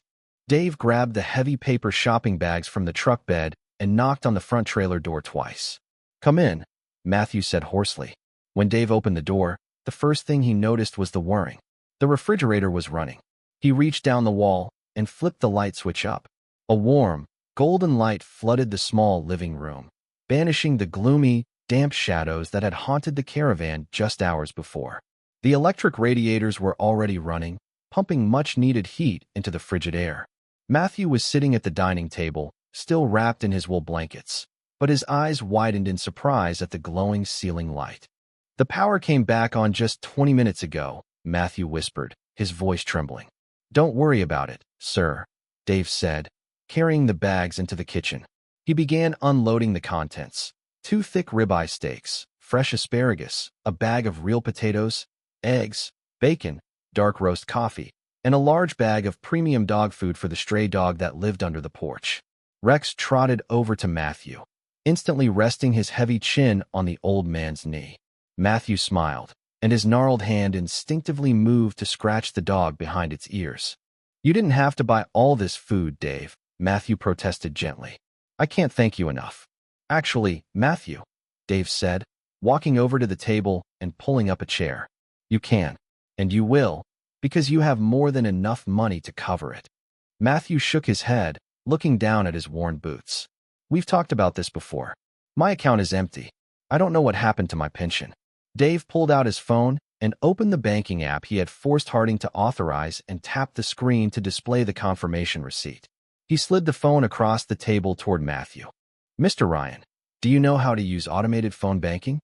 Dave grabbed the heavy paper shopping bags from the truck bed and knocked on the front trailer door twice. Come in, Matthew said hoarsely. When Dave opened the door, the first thing he noticed was the whirring. The refrigerator was running. He reached down the wall and flipped the light switch up. A warm, golden light flooded the small living room, banishing the gloomy, damp shadows that had haunted the caravan just hours before. The electric radiators were already running, pumping much-needed heat into the frigid air. Matthew was sitting at the dining table, still wrapped in his wool blankets, but his eyes widened in surprise at the glowing ceiling light. The power came back on just 20 minutes ago, Matthew whispered, his voice trembling. Don't worry about it, sir, Dave said, carrying the bags into the kitchen. He began unloading the contents. 2 thick ribeye steaks, fresh asparagus, a bag of real potatoes, eggs, bacon, dark roast coffee, and a large bag of premium dog food for the stray dog that lived under the porch. Rex trotted over to Matthew, instantly resting his heavy chin on the old man's knee. Matthew smiled, and his gnarled hand instinctively moved to scratch the dog behind its ears. You didn't have to buy all this food, Dave, Matthew protested gently. I can't thank you enough. Actually, Matthew, Dave said, walking over to the table and pulling up a chair. You can, and you will, because you have more than enough money to cover it. Matthew shook his head, looking down at his worn boots. We've talked about this before. My account is empty. I don't know what happened to my pension. Dave pulled out his phone and opened the banking app he had forced Harding to authorize and tapped the screen to display the confirmation receipt. He slid the phone across the table toward Matthew. Mr. Ryan, do you know how to use automated phone banking?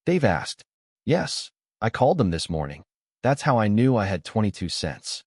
Dave asked. Yes, I called them this morning. That's how I knew I had 22 cents.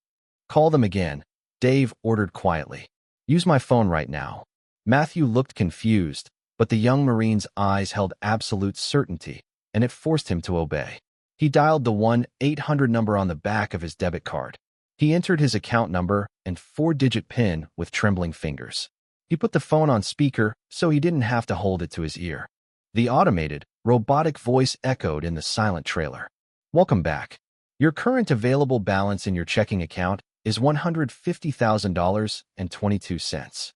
Call them again, Dave ordered quietly. Use my phone right now. Matthew looked confused, But the young Marine's eyes held absolute certainty, and it forced him to obey. He dialed the 1-800 number on the back of his debit card. He entered his account number and four-digit PIN with trembling fingers. He put the phone on speaker so he didn't have to hold it to his ear. The automated, robotic voice echoed in the silent trailer. "Welcome back. Your current available balance in your checking account is $150,000.22.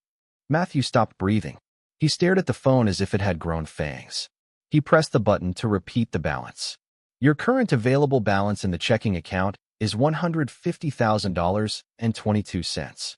Matthew stopped breathing. He stared at the phone as if it had grown fangs. He pressed the button to repeat the balance. Your current available balance in the checking account is $150,000.22.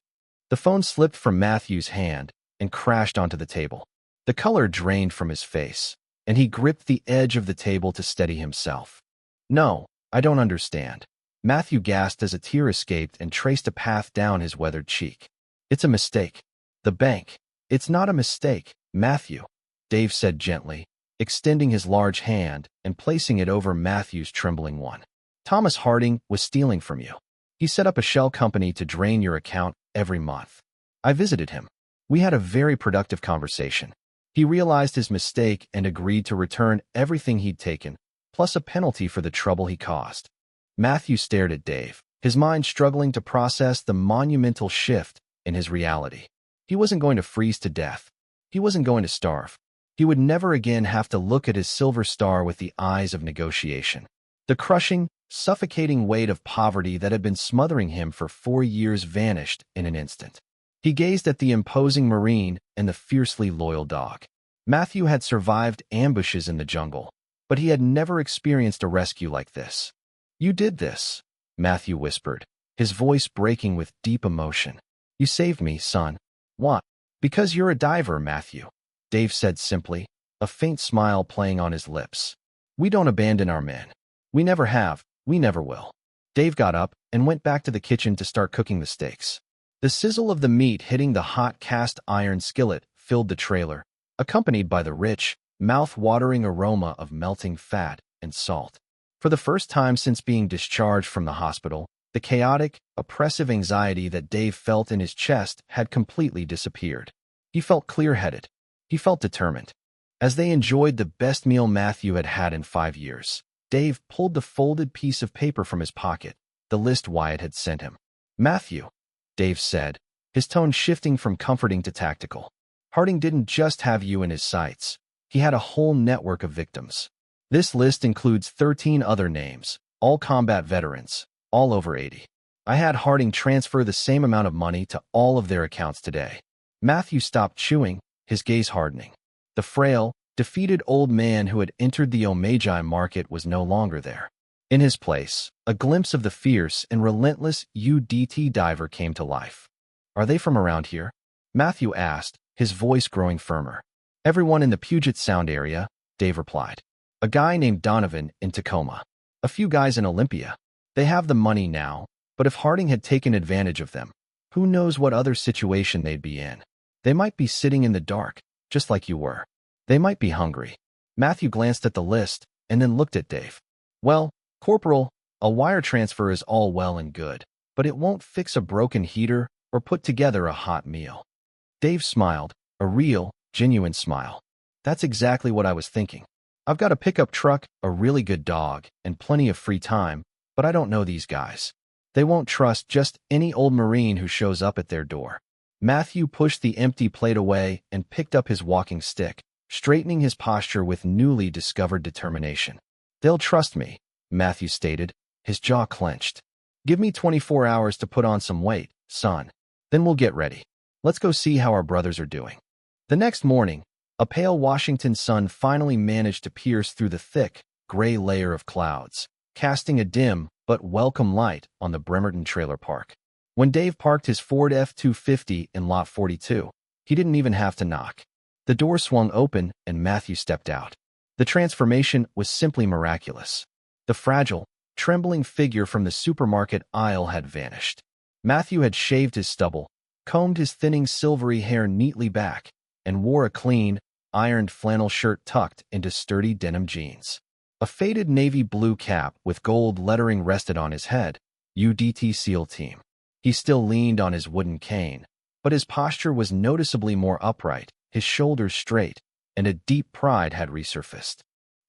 The phone slipped from Matthew's hand and crashed onto the table. The color drained from his face, and he gripped the edge of the table to steady himself. "No, I don't understand." Matthew gasped as a tear escaped and traced a path down his weathered cheek. "It's a mistake. The bank." "It's not a mistake, Matthew," Dave said gently, extending his large hand and placing it over Matthew's trembling one. "Thomas Harding was stealing from you. He set up a shell company to drain your account every month. I visited him. We had a very productive conversation. He realized his mistake and agreed to return everything he'd taken, plus a penalty for the trouble he caused." Matthew stared at Dave, his mind struggling to process the monumental shift in his reality. He wasn't going to freeze to death. He wasn't going to starve. He would never again have to look at his silver star with the eyes of negotiation. The crushing, suffocating weight of poverty that had been smothering him for 4 years vanished in an instant. He gazed at the imposing Marine and the fiercely loyal dog. Matthew had survived ambushes in the jungle, but he had never experienced a rescue like this. "You did this," Matthew whispered, his voice breaking with deep emotion. "You saved me, son." "What?" "Because you're a diver, Matthew," Dave said simply, a faint smile playing on his lips. "We don't abandon our men. We never have, we never will." Dave got up and went back to the kitchen to start cooking the steaks. The sizzle of the meat hitting the hot cast iron skillet filled the trailer, accompanied by the rich, mouth-watering aroma of melting fat and salt. For the first time since being discharged from the hospital, the chaotic, oppressive anxiety that Dave felt in his chest had completely disappeared. He felt clear-headed. He felt determined. As they enjoyed the best meal Matthew had had in 5 years, Dave pulled the folded piece of paper from his pocket, the list Wyatt had sent him. "Matthew," Dave said, his tone shifting from comforting to tactical. "Harding didn't just have you in his sights. He had a whole network of victims. This list includes 13 other names, all combat veterans, all over 80. I had Harding transfer the same amount of money to all of their accounts today." Matthew stopped chewing, his gaze hardening. The frail, defeated old man who had entered the Omagi market was no longer there. In his place, a glimpse of the fierce and relentless UDT diver came to life. "Are they from around here?" Matthew asked, his voice growing firmer. "Everyone in the Puget Sound area," Dave replied. "A guy named Donovan in Tacoma. A few guys in Olympia. They have the money now, but if Harding had taken advantage of them, who knows what other situation they'd be in. They might be sitting in the dark, just like you were. They might be hungry." Matthew glanced at the list and then looked at Dave. "Well, Corporal, a wire transfer is all well and good, but it won't fix a broken heater or put together a hot meal." Dave smiled, a real, genuine smile. "That's exactly what I was thinking. I've got a pickup truck, a really good dog, and plenty of free time, but I don't know these guys. They won't trust just any old Marine who shows up at their door." Matthew pushed the empty plate away and picked up his walking stick, straightening his posture with newly discovered determination. "They'll trust me," Matthew stated, his jaw clenched. "Give me 24 hours to put on some weight, son. Then we'll get ready. Let's go see how our brothers are doing." The next morning, a pale Washington sun finally managed to pierce through the thick, gray layer of clouds, casting a dim but welcome light on the Bremerton Trailer Park. When Dave parked his Ford F-250 in Lot 42, he didn't even have to knock. The door swung open and Matthew stepped out. The transformation was simply miraculous. The fragile, trembling figure from the supermarket aisle had vanished. Matthew had shaved his stubble, combed his thinning silvery hair neatly back, and wore a clean, ironed flannel shirt tucked into sturdy denim jeans. A faded navy blue cap with gold lettering rested on his head, UDT SEAL Team. He still leaned on his wooden cane, but his posture was noticeably more upright, his shoulders straight, and a deep pride had resurfaced.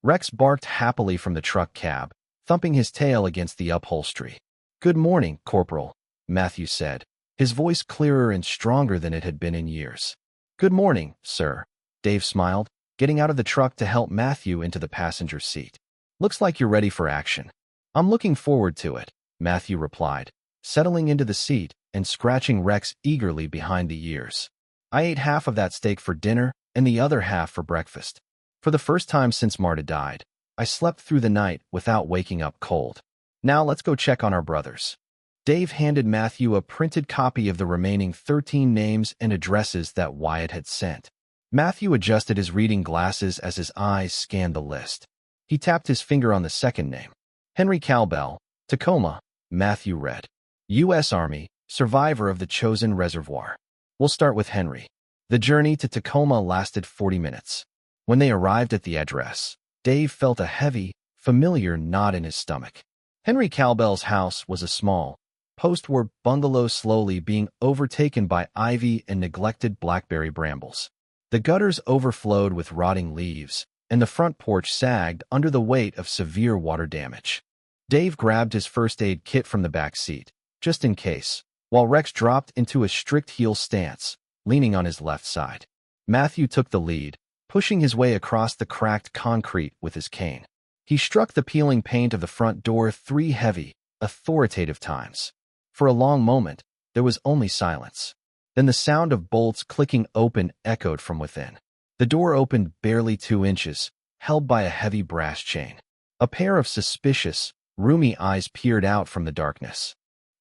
Rex barked happily from the truck cab, thumping his tail against the upholstery. "Good morning, Corporal," Matthew said, his voice clearer and stronger than it had been in years. "Good morning, sir," Dave smiled, getting out of the truck to help Matthew into the passenger seat. "Looks like you're ready for action." "I'm looking forward to it," Matthew replied, settling into the seat and scratching Rex eagerly behind the ears. "I ate half of that steak for dinner and the other half for breakfast. For the first time since Marta died, I slept through the night without waking up cold. Now let's go check on our brothers." Dave handed Matthew a printed copy of the remaining 13 names and addresses that Wyatt had sent. Matthew adjusted his reading glasses as his eyes scanned the list. He tapped his finger on the second name. "Henry Cowbell, Tacoma," Matthew read. "U.S. Army, survivor of the Chosin Reservoir." "We'll start with Henry." The journey to Tacoma lasted 40 minutes. When they arrived at the address, Dave felt a heavy, familiar knot in his stomach. Henry Cowbell's house was a small, post-war bungalow slowly being overtaken by ivy and neglected blackberry brambles. The gutters overflowed with rotting leaves, and the front porch sagged under the weight of severe water damage. Dave grabbed his first aid kit from the back seat, just in case, while Rex dropped into a strict heel stance, leaning on his left side. Matthew took the lead, pushing his way across the cracked concrete with his cane. He struck the peeling paint of the front door 3 heavy, authoritative times. For a long moment, there was only silence. Then the sound of bolts clicking open echoed from within. The door opened barely 2 inches, held by a heavy brass chain. A pair of suspicious, roomy eyes peered out from the darkness.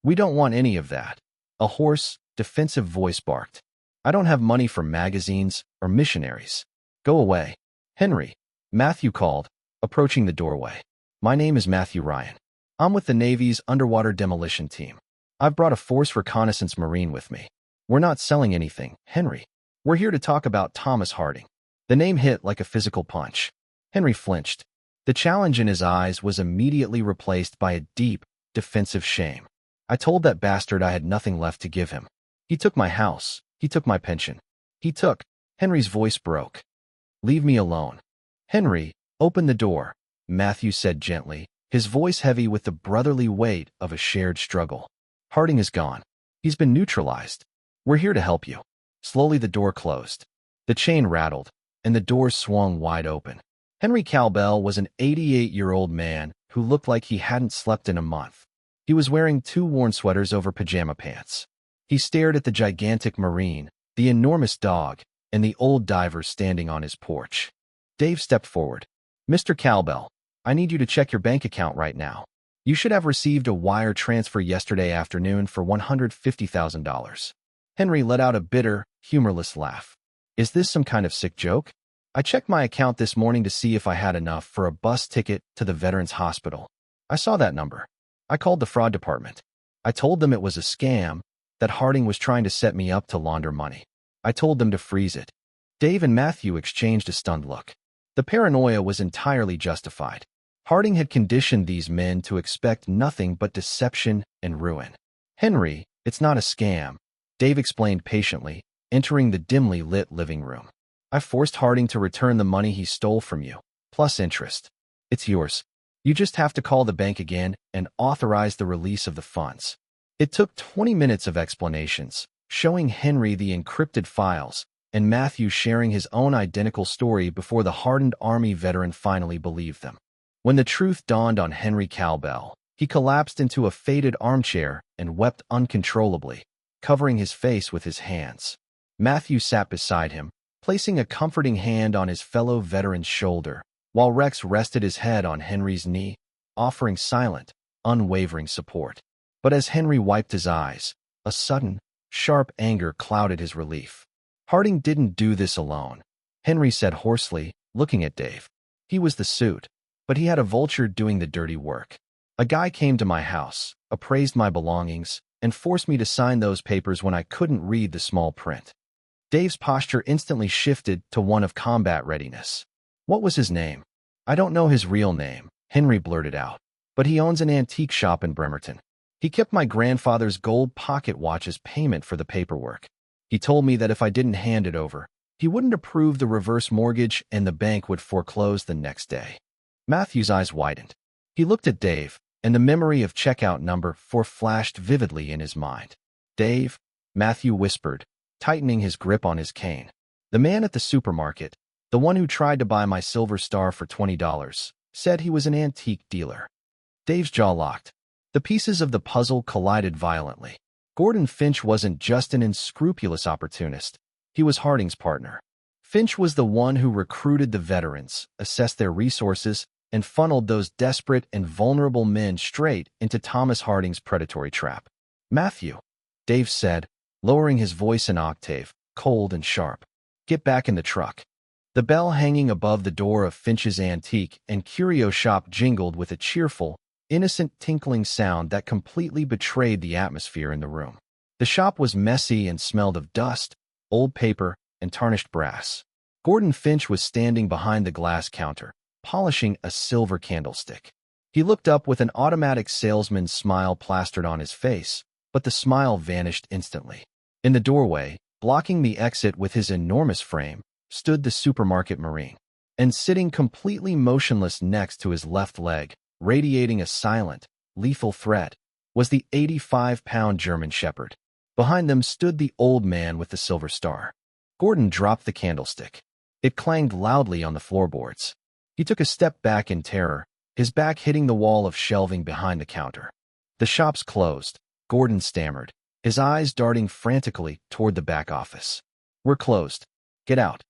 "We don't want any of that," a hoarse, defensive voice barked. "I don't have money for magazines or missionaries. Go away." "Henry," Matthew called, approaching the doorway. "My name is Matthew Ryan. I'm with the Navy's underwater demolition team. I've brought a force reconnaissance Marine with me. We're not selling anything, Henry. We're here to talk about Thomas Harding." The name hit like a physical punch. Henry flinched. The challenge in his eyes was immediately replaced by a deep, defensive shame. "I told that bastard I had nothing left to give him. He took my house. He took my pension. He took—" Henry's voice broke. "Leave me alone." "Henry, open the door," Matthew said gently, his voice heavy with the brotherly weight of a shared struggle. "Harding is gone. He's been neutralized. We're here to help you." Slowly the door closed. The chain rattled, and the door swung wide open. Henry Cowbell was an 88-year-old man who looked like he hadn't slept in a month. He was wearing 2 worn sweaters over pajama pants. He stared at the gigantic Marine, the enormous dog, and the old diver standing on his porch. Dave stepped forward. "Mr. Cowbell, I need you to check your bank account right now. You should have received a wire transfer yesterday afternoon for $150,000. Henry let out a bitter, humorless laugh. "Is this some kind of sick joke? I checked my account this morning to see if I had enough for a bus ticket to the Veterans Hospital. I saw that number. I called the fraud department. I told them it was a scam, that Harding was trying to set me up to launder money. I told them to freeze it." Dave and Matthew exchanged a stunned look. The paranoia was entirely justified. Harding had conditioned these men to expect nothing but deception and ruin. "Henry, it's not a scam," Dave explained patiently, entering the dimly lit living room. "I forced Harding to return the money he stole from you, plus interest. It's yours. You just have to call the bank again and authorize the release of the funds." It took 20 minutes of explanations, showing Henry the encrypted files, and Matthew sharing his own identical story before the hardened Army veteran finally believed them. When the truth dawned on Henry Cowbell, he collapsed into a faded armchair and wept uncontrollably, covering his face with his hands. Matthew sat beside him, placing a comforting hand on his fellow veteran's shoulder, while Rex rested his head on Henry's knee, offering silent, unwavering support. But as Henry wiped his eyes, a sudden, sharp anger clouded his relief. "Harding didn't do this alone," Henry said hoarsely, looking at Dave. "He was the suit, but he had a vulture doing the dirty work. A guy came to my house, appraised my belongings, and forced me to sign those papers when I couldn't read the small print." Dave's posture instantly shifted to one of combat readiness. "What was his name?" "I don't know his real name," Henry blurted out, "but he owns an antique shop in Bremerton. He kept my grandfather's gold pocket watch as payment for the paperwork. He told me that if I didn't hand it over, He wouldn't approve the reverse mortgage and the bank would foreclose the next day. Matthew's eyes widened. He looked at Dave, and the memory of checkout number 4 flashed vividly in his mind. Dave, Matthew whispered, tightening his grip on his cane. The man at the supermarket, the one who tried to buy my silver star for $20, said he was an antique dealer. Dave's jaw locked. The pieces of the puzzle collided violently. Gordon Finch wasn't just an unscrupulous opportunist. He was Harding's partner. Finch was the one who recruited the veterans, assessed their resources, and funneled those desperate and vulnerable men straight into Thomas Harding's predatory trap. Matthew, Dave said, lowering his voice an octave, cold and sharp. Get back in the truck. The bell hanging above the door of Finch's antique and curio shop jingled with a cheerful, innocent tinkling sound that completely betrayed the atmosphere in the room. The shop was messy and smelled of dust, old paper, and tarnished brass. Gordon Finch was standing behind the glass counter, polishing a silver candlestick. He looked up with an automatic salesman's smile plastered on his face, but the smile vanished instantly. In the doorway, blocking the exit with his enormous frame, stood the supermarket marine. And sitting completely motionless next to his left leg, radiating a silent, lethal threat, was the 85-pound German shepherd. Behind them stood the old man with the silver star. Gordon dropped the candlestick. It clanged loudly on the floorboards. He took a step back in terror, his back hitting the wall of shelving behind the counter. The shop's closed, Gordon stammered, his eyes darting frantically toward the back office. We're closed. Get out.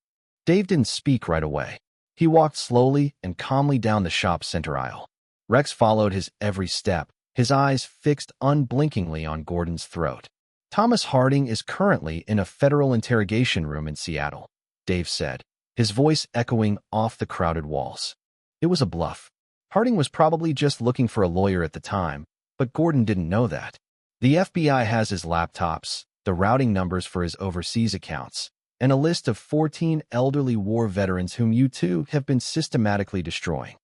Dave didn't speak right away. He walked slowly and calmly down the shop's center aisle. Rex followed his every step, his eyes fixed unblinkingly on Gordon's throat. Thomas Harding is currently in a federal interrogation room in Seattle, Dave said, his voice echoing off the crowded walls. It was a bluff. Harding was probably just looking for a lawyer at the time, but Gordon didn't know that. The FBI has his laptops, the routing numbers for his overseas accounts, and a list of 14 elderly war veterans whom you two have been systematically destroying.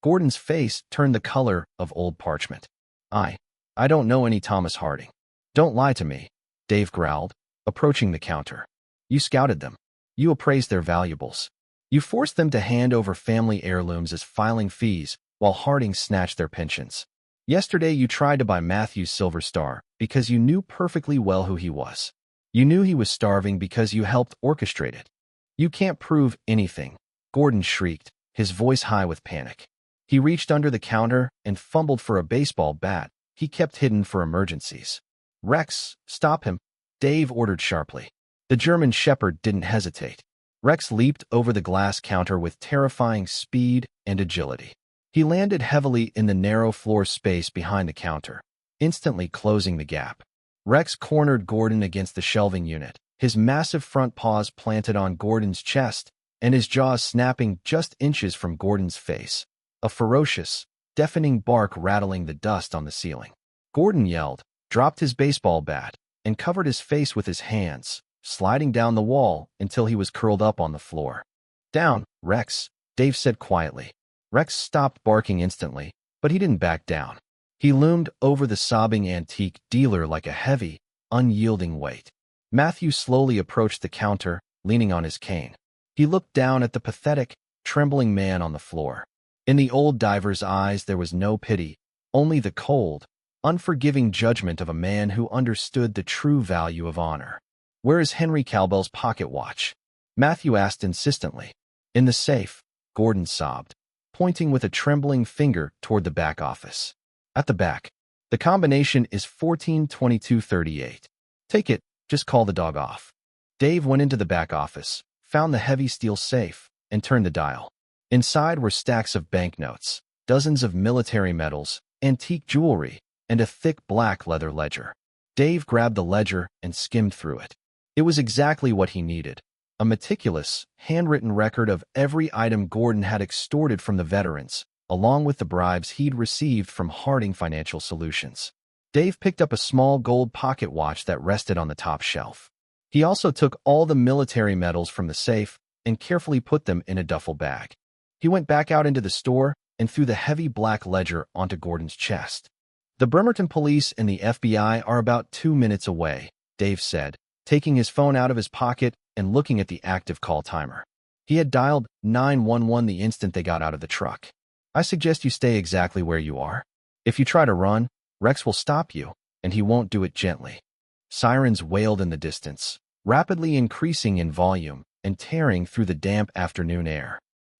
Gordon's face turned the color of old parchment. I don't know any Thomas Harding. Don't lie to me, Dave growled, approaching the counter. You scouted them. You appraised their valuables. You forced them to hand over family heirlooms as filing fees while Harding snatched their pensions. Yesterday you tried to buy Matthew's silver star because you knew perfectly well who he was. You knew he was starving because you helped orchestrate it. You can't prove anything, Gordon shrieked, his voice high with panic. He reached under the counter and fumbled for a baseball bat he kept hidden for emergencies. Rex, stop him, Dave ordered sharply. The German shepherd didn't hesitate. Rex leaped over the glass counter with terrifying speed and agility. He landed heavily in the narrow floor space behind the counter, instantly closing the gap. Rex cornered Gordon against the shelving unit, his massive front paws planted on Gordon's chest and his jaws snapping just inches from Gordon's face, a ferocious, deafening bark rattling the dust on the ceiling. Gordon yelled, dropped his baseball bat, and covered his face with his hands, sliding down the wall until he was curled up on the floor. Down, Rex, Dave said quietly. Rex stopped barking instantly, but he didn't back down. He loomed over the sobbing antique dealer like a heavy, unyielding weight. Matthew slowly approached the counter, leaning on his cane. He looked down at the pathetic, trembling man on the floor. In the old diver's eyes there was no pity, only the cold, unforgiving judgment of a man who understood the true value of honor. Where is Henry Cowbell's pocket watch? Matthew asked insistently. In the safe, Gordon sobbed, pointing with a trembling finger toward the back office. At the back. The combination is 142238. Take it, just call the dog off. Dave went into the back office, found the heavy steel safe, and turned the dial. Inside were stacks of banknotes, dozens of military medals, antique jewelry, and a thick black leather ledger. Dave grabbed the ledger and skimmed through it. It was exactly what he needed. A meticulous, handwritten record of every item Gordon had extorted from the veterans, along with the bribes he'd received from Harding Financial Solutions. Dave picked up a small gold pocket watch that rested on the top shelf. He also took all the military medals from the safe and carefully put them in a duffel bag. He went back out into the store and threw the heavy black ledger onto Gordon's chest. The Bremerton police and the FBI are about 2 minutes away, Dave said, taking his phone out of his pocket and looking at the active call timer. He had dialed 911 the instant they got out of the truck. "I suggest you stay exactly where you are. If you try to run, Rex will stop you, and he won't do it gently." Sirens wailed in the distance, rapidly increasing in volume and tearing through the damp afternoon air.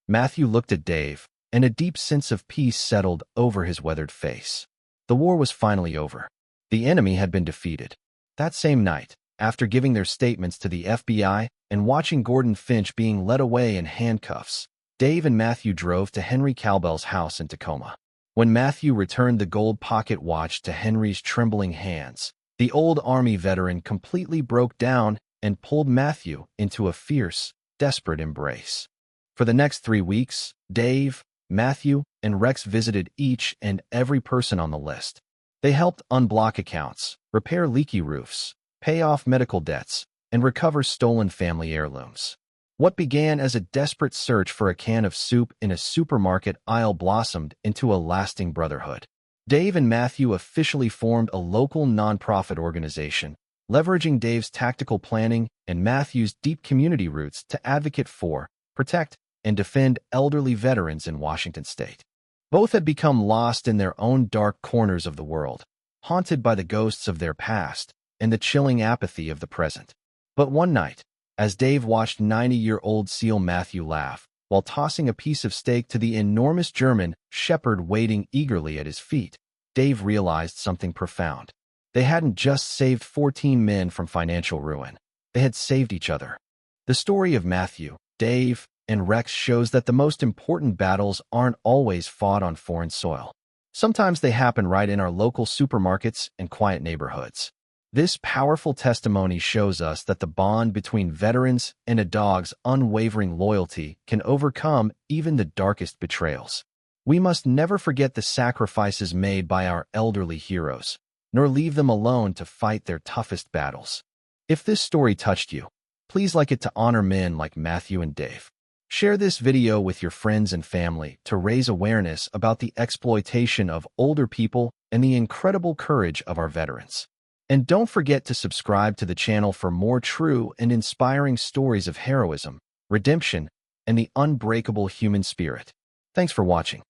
Matthew looked at Dave, and a deep sense of peace settled over his weathered face. The war was finally over. The enemy had been defeated. That same night, after giving their statements to the FBI and watching Gordon Finch being led away in handcuffs, Dave and Matthew drove to Henry Cowbell's house in Tacoma. When Matthew returned the gold pocket watch to Henry's trembling hands, the old Army veteran completely broke down and pulled Matthew into a fierce, desperate embrace. For the next 3 weeks, Dave, Matthew, and Rex visited each and every person on the list. They helped unblock accounts, repair leaky roofs, pay off medical debts, and recover stolen family heirlooms. What began as a desperate search for a can of soup in a supermarket aisle blossomed into a lasting brotherhood. Dave and Matthew officially formed a local nonprofit organization, leveraging Dave's tactical planning and Matthew's deep community roots to advocate for, protect, and defend elderly veterans in Washington state. Both had become lost in their own dark corners of the world, haunted by the ghosts of their past and the chilling apathy of the present. But one night, as Dave watched 90-year-old SEAL Matthew laugh while tossing a piece of steak to the enormous German shepherd waiting eagerly at his feet, Dave realized something profound. They hadn't just saved 14 men from financial ruin. They had saved each other. The story of Matthew, Dave, and Rex shows that the most important battles aren't always fought on foreign soil. Sometimes they happen right in our local supermarkets and quiet neighborhoods. This powerful testimony shows us that the bond between veterans and a dog's unwavering loyalty can overcome even the darkest betrayals. We must never forget the sacrifices made by our elderly heroes, nor leave them alone to fight their toughest battles. If this story touched you, please like it to honor men like Matthew and Dave. Share this video with your friends and family to raise awareness about the exploitation of older people and the incredible courage of our veterans. And don't forget to subscribe to the channel for more true and inspiring stories of heroism, redemption, and the unbreakable human spirit. Thanks for watching.